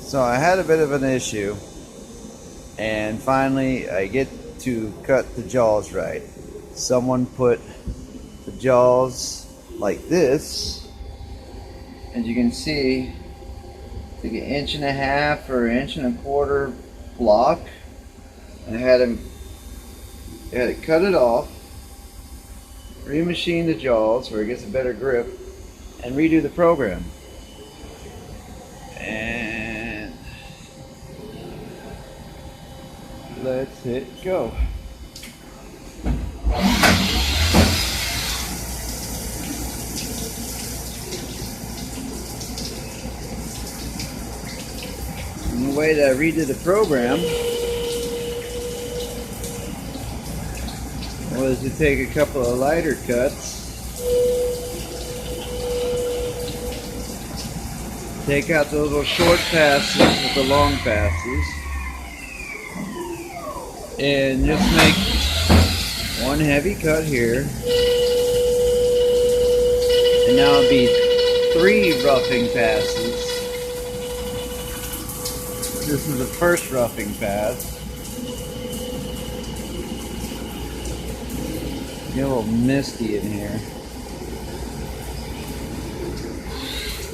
So I had a bit of an issue, and finally I get to cut the jaws right. Someone put the jaws like this, and you can see like an 1.5 or 1.25 block. I had to cut it off, remachine the jaws where it gets a better grip, and redo the program. And let's hit go. And the way that I redid the program was to take a couple of lighter cuts, take out the little short passes with the long passes, and just make one heavy cut here. And now it'll be 3 roughing passes. This is the first roughing pass. Get a little misty in here.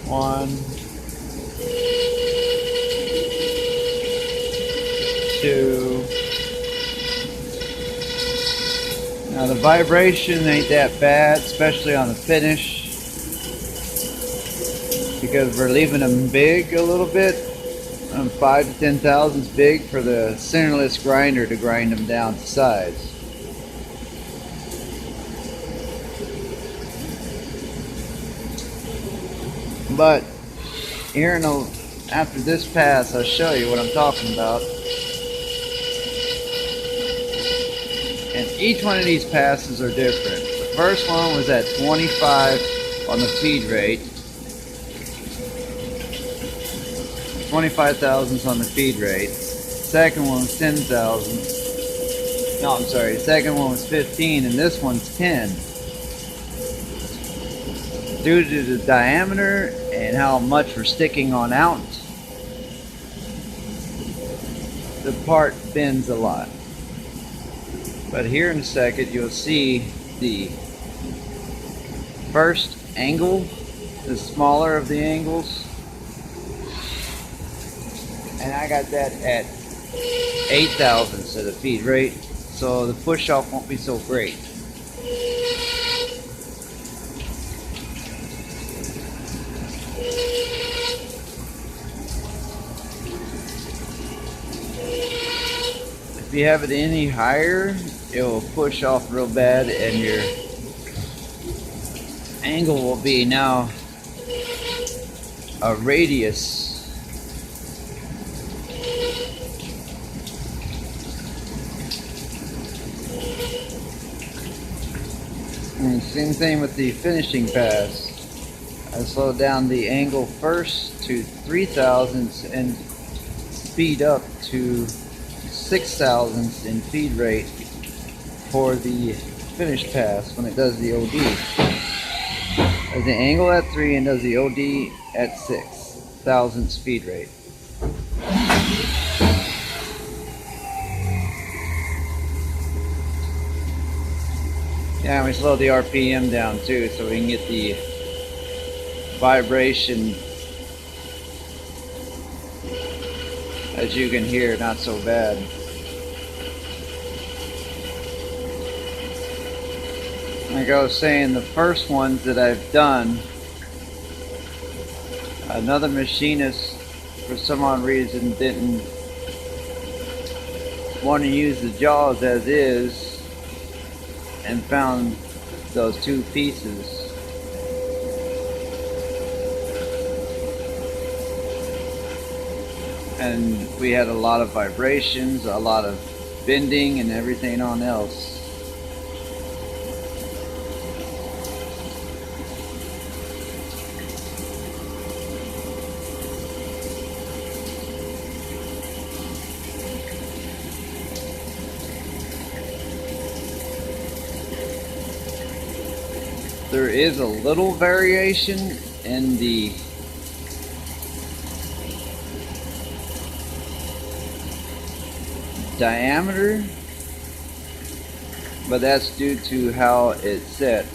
1, 2. Now the vibration ain't that bad, especially on the finish, because we're leaving them big a little bit. 5 to 10 thousandths big for the centerless grinder to grind them down to size. But here after this pass, I'll show you what I'm talking about. And each one of these passes are different. The first one was at 25 on the feed rate. 25 thousandths on the feed rate. Second one was 10 thousandths. No, I'm sorry. Second one was 15, and this one's 10. Due to the diameter and how much we're sticking on out, the part bends a lot. But here in a second, you'll see the first angle, the smaller of the angles. And I got that at 8 thousandths of the feed rate, so the push off won't be so great. If you have it any higher, it will push off real bad, and your angle will be now a radius. And same thing with the finishing pass. I slowed down the angle first to 3 thousandths and speed up to 6 thousandths in feed rate for the finish pass when it does the OD. Does the angle at 3 and does the OD at 6 thousandths feed rate. Yeah, we slow the RPM down too, so we can get the vibration, as you can hear, not so bad. Like I was saying, the first ones that I've done, another machinist for some odd reason didn't want to use the jaws as is, and found those 2 pieces. And we had a lot of vibrations, a lot of bending and everything on else. There is a little variation in the diameter, but that's due to how it's set.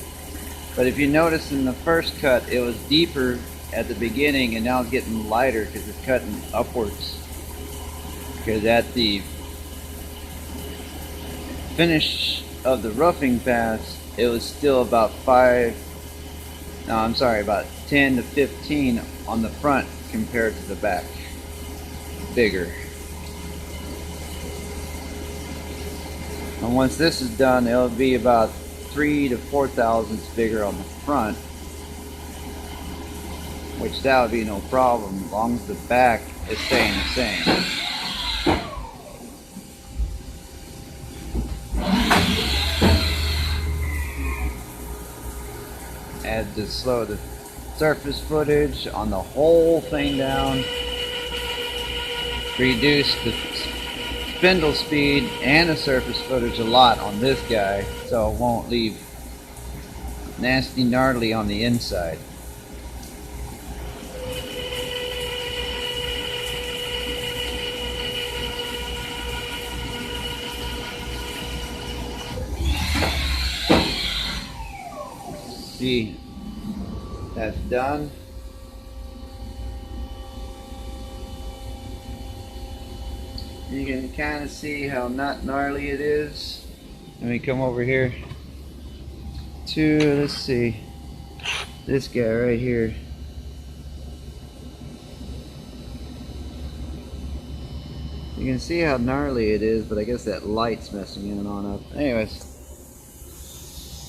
But if you notice in the first cut, it was deeper at the beginning, and now it's getting lighter because it's cutting upwards. Because at the finish of the roughing pass, it was still about about 10 to 15 on the front compared to the back. Bigger. And once this is done, it'll be about 3 to 4 thousandths bigger on the front, which that would be no problem as long as the back is staying the same. Add to slow the surface footage on the whole thing down. Reduce the spindle speed and the surface footage a lot on this guy, so it won't leave nasty gnarly on the inside. See, that's done. You can kind of see how not gnarly it is. Let me come over here to, let's see, this guy right here. You can see how gnarly it is, but I guess that light's messing it on up. Anyways.